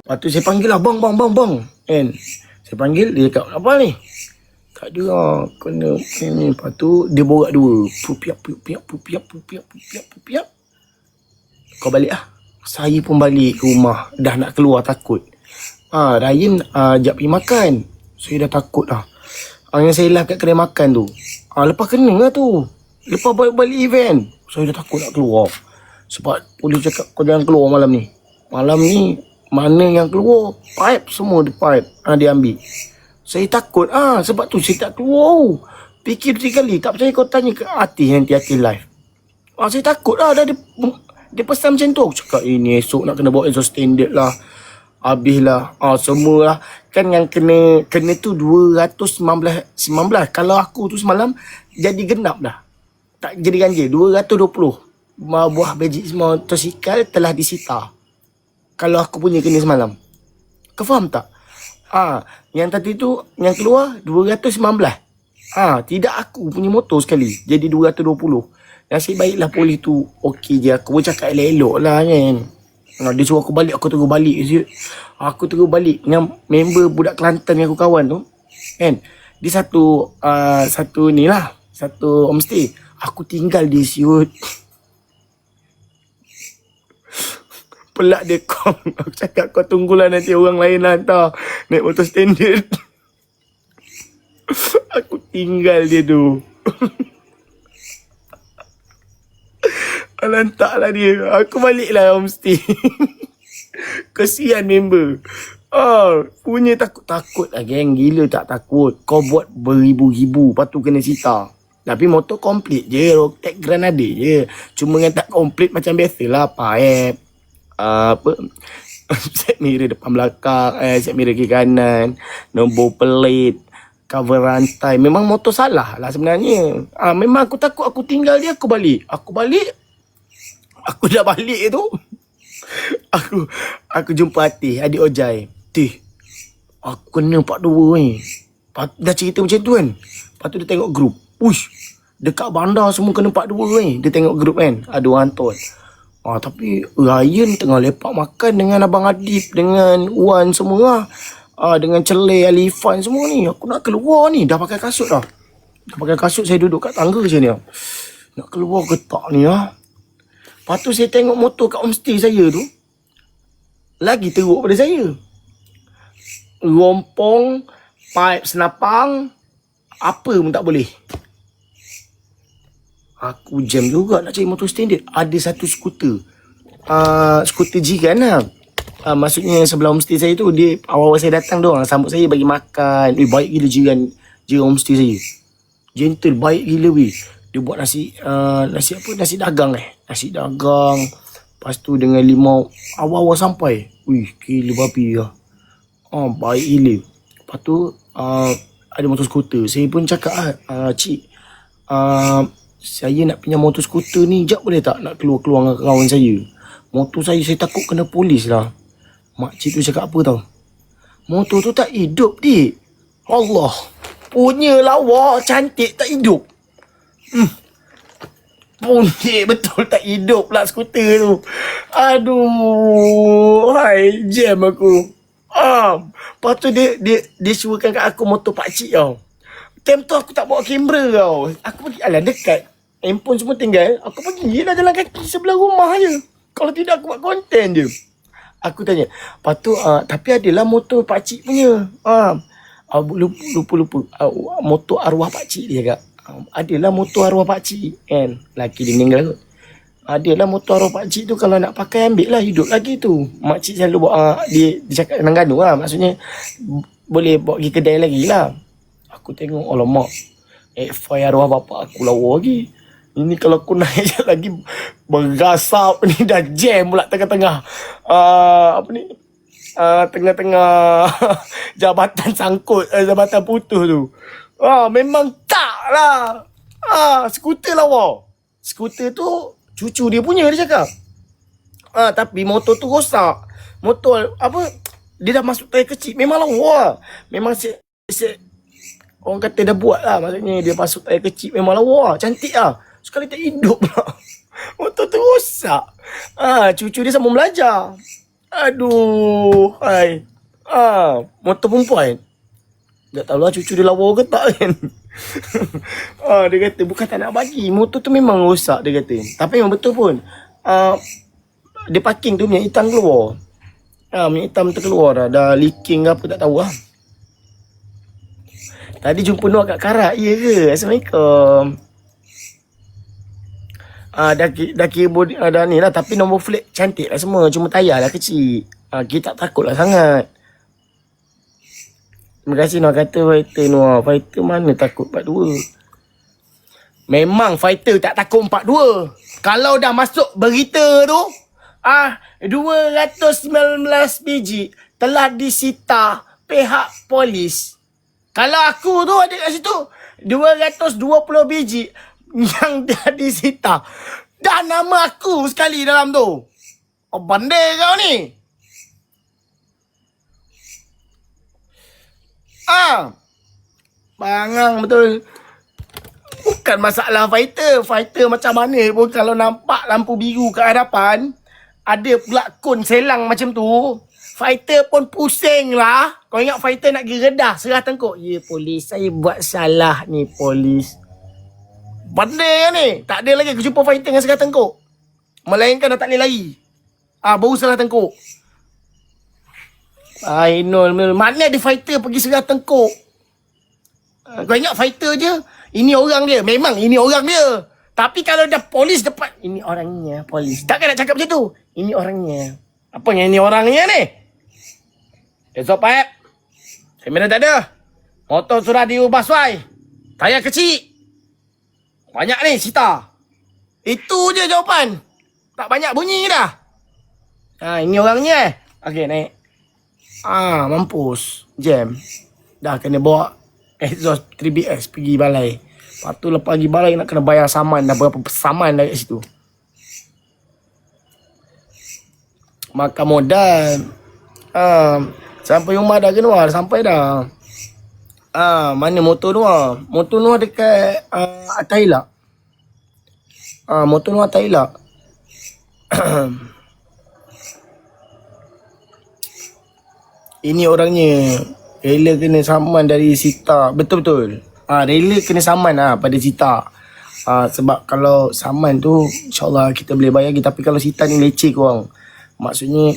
Lepas tu saya panggil lah, bang. Kan? Saya panggil, dia cakap, apa ni? Tak ada lah, kena ni. Lepas tu, dia borak dua. Pupiap. Kau balik lah. Saya pun balik ke rumah. Dah nak keluar, takut. Ryan ajak pergi makan. Saya dah takut lah. Yang saya lah kat kedai makan tu. Lepas kena lah tu. Lepas balik event. Saya dah takut nak keluar. Sebab polis cakap, kau jangan keluar malam ni. Malam ni, mana yang keluar, pipe semua dia pipe. Dia ambil. Saya takut. Sebab tu saya tak keluar. Fikir 3 kali. Tak percaya kau tanya ke Atif, nanti Atif live. Saya takut lah. Dia pesan macam tu. Aku cakap, ini esok nak kena bawa exhaust standard lah. Habis lah. Semua lah. Kan yang kena tu 219. Kalau aku tu semalam, jadi genap dah. Tak jadi ganjil. 220. Buah bejik semua motosikal telah disita. Kalau aku punya kena semalam. Kau faham tak? Yang tadi tu, yang keluar 219. Tidak aku punya motor sekali. Jadi 220. Nasib baiklah polis tu okey je. Aku pun cakap elok-elok lah kan. Dia suruh aku balik, aku terus balik. Aku terus balik dengan member budak Kelantan yang aku kawan tu. Kan? Dia satu ni lah. Satu homestay. Aku tinggal di siut. Pelak dia kong. Aku cakap kau tunggulah nanti orang lain lah hantar. Naik motor standard. Aku tinggal dia tu. Lantaklah dia. Aku baliklah homestay. Kesian member. Punya takut lah geng. Gila tak takut. Kau buat beribu-ribu. Lepas tu kena sita. Tapi motor komplit je. Rotek Granada je. Cuma yang tak komplit macam biasalah. Pipe. Set mirror depan belakang, set mirror kiri kanan, nombor pelit, cover rantai. Memang motor salah lah sebenarnya. Memang aku takut. Aku tinggal dia, aku balik. Aku dah balik tu. Aku jumpa Atih, adik Ojai. Tih, aku kena 42 ni. Dah cerita macam tu kan. Lepas tu dia tengok grup. Uish, dekat bandar semua kena 42 ni. Dia tengok grup kan, ada orang hantar. Tapi Ryan tengah lepak makan dengan Abang Adib, dengan Wan semua lah. Dengan Celeh, Alifan semua ni. Aku nak keluar ni. Dah pakai kasut dah. Saya duduk kat tangga macam ni. Nak keluar ke tak ni lah. Lepas tu saya tengok motor kat homestay saya tu. Lagi teruk pada saya. Rompong, pipe senapang, apa pun tak boleh. Aku jam juga nak cari motor standard. Ada satu skuter. Skuter jiran lah. Maksudnya sebelah homestay saya tu, dia awal-awal saya datang doang sambut saya, bagi makan. Baik gila jiran homestay saya. Gentle, baik gila weh. Dia buat nasi dagang. Nasi dagang. Lepas tu dengan limau. Awal-awal sampai. Gila babi lah. Baik gila. Lepas tu ada motor skuter. Saya pun cakap cik, saya nak pinjam motor skuter ni, jap boleh tak nak keluar-keluar dengan kawan saya. Motor saya takut kena polis lah. Makcik tu cakap apa tau? Motor tu tak hidup, dik. Allah, punya lawa cantik tak hidup. Pundik betul tak hidup lah skuter tu. Aduh, hai, jam aku. Lepas tu dia suruhkan kat aku motor pakcik tau. Time tu aku tak bawa kamera tau. Aku pergi, dekat. Handphone semua tinggal. Aku pergi lah jalan kaki sebelah rumah je. Kalau tidak aku buat konten je. Aku tanya. Lepas tu, tapi adalah motor pakcik punya. Lupa. Motor arwah pakcik dia cakap. Adalah motor arwah pakcik. Kan? Laki dia meninggal kot. Adalah motor arwah pakcik tu, kalau nak pakai ambil lah, hidup lagi tu. Makcik selalu bawa, dia cakap Terengganu lah. Maksudnya, boleh bawa pergi kedai lagi lah. Aku tengok, alamak, X5 arwah bapak aku lawa lagi. Ini kalau aku naik lagi bergasap ni, dah jam pula tengah-tengah. Tengah-tengah jabatan sangkut, jabatan putus tu. Memang tak lah. Skuter lawa. Skuter tu cucu dia punya, dia cakap. Tapi motor tu rosak. Motor dia dah masuk tayar kecil. Memang lawa. Memang orang kata dah buat lah. Maksudnya dia masuk tayar kecil, memang lawa. Cantik lah. Sekali tak hidup lah. Motor tu rosak. Cucu dia sambung belajar. Aduh, hai. Motor perempuan. Tak tahulah cucu dia lawa ke tak kan. Dia kata bukan tak nak bagi. Motor tu memang rosak dia kata. Tapi memang betul pun. Dia parking tu minyak hitam keluar. Minyak hitam terkeluar dah. Dah leaking ke apa tak tahu lah. Tadi jumpa Noah kat Karak. Ya ke? Assalamualaikum. Dah kira body, dah ni lah. Tapi nombor flat cantik lah semua. Cuma tayar lah kecil. Kita tak takut lah sangat. Terima kasih Noah kata fighter Noah. Fighter mana takut 42? Memang fighter tak takut 42. Kalau dah masuk berita tu, 219 biji telah disita pihak polis. Kalau aku tu ada kat situ, 220 biji yang dah disita. Dah nama aku sekali dalam tu. Pandai kau ni. Bangang betul. Bukan masalah fighter. Fighter macam mana pun kalau nampak lampu biru kat hadapan, ada pula kon selang macam tu, fighter pun pusing lah. Kau ingat fighter nak pergi redah serah tengkuk. Ya polis, saya buat salah ni polis. Pandai kan ni. Tak ada lagi aku jumpa fighter dengan serah tengkuk. Melainkan dah tak boleh lari. Baru serah tengkuk. Ainul, mana ada fighter pergi serah tengkuk? Kau ingat fighter je, ini orang dia. Memang ini orang dia. Tapi kalau dah polis depan, ini orangnya polis. Takkan nak cakap macam tu? Ini orangnya. Apa yang ini orangnya ni? Esok Pak. Kamera tak ada. Motor sudah diubah suai. Tayar kecil. Banyak ni sita. Itu je jawapan. Tak banyak bunyi dah. Ini orangnya. Okey, naik. Mampus. Jam. Dah kena bawa exhaust 3BS pergi balai. Lepas tu lepas pergi balai nak kena bayar saman. Dah berapa saman dah kat situ. Makan modal. Sampai rumah dah ke Noah? Sampai dah. Mana motor Noah? Motor Noah dekat Thailand. Motor Noah Thailand. Ini orangnya rela kena saman dari Sita. Betul-betul. Rela kena saman pada Sita. Sebab kalau saman tu InsyaAllah kita boleh bayar lagi. Tapi kalau Sita ni leceh korang. Maksudnya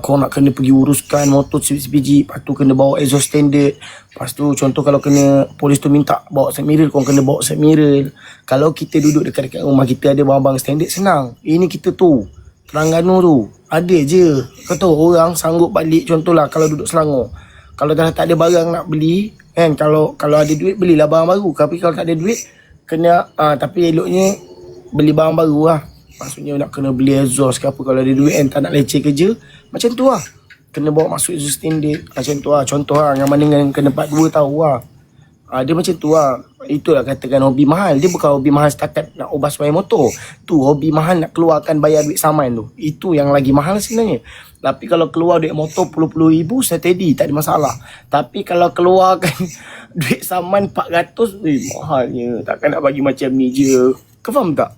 kau nak kena pergi uruskan motor CPG. Lepas tu kena bawa exhaust standard. Lepas tu contoh kalau kena polis tu minta bawa side mirror, kau kena bawa side mirror. Kalau kita duduk dekat rumah kita ada abang-abang standard, senang. Ini kita tu Terengganu tu ada je. Kau tahu orang sanggup balik. Contohlah kalau duduk Selangor, kalau dah tak ada barang nak beli kan, kalau ada duit belilah barang baru. Tapi kalau tak ada duit kena tapi eloknya beli barang baru lah. Maksudnya nak kena beli exhaust ke apa. Kalau ada duit kan, tak nak leceh kerja, macam tu lah. Kena bawa masuk exhaust standard macam tu lah. Contoh lah yang mana dengan kena 42 tahu lah. Dia macam tu lah. Itulah katakan hobi mahal. Dia bukan hobi mahal setakat nak ubah suai motor. Tu hobi mahal nak keluarkan bayar duit saman tu. Itu yang lagi mahal sebenarnya. Tapi kalau keluar duit motor puluh-puluh ribu, steady, tak ada masalah. Tapi kalau keluarkan duit saman 400, mahalnya. Takkan nak bagi macam ni je. Kau faham tak?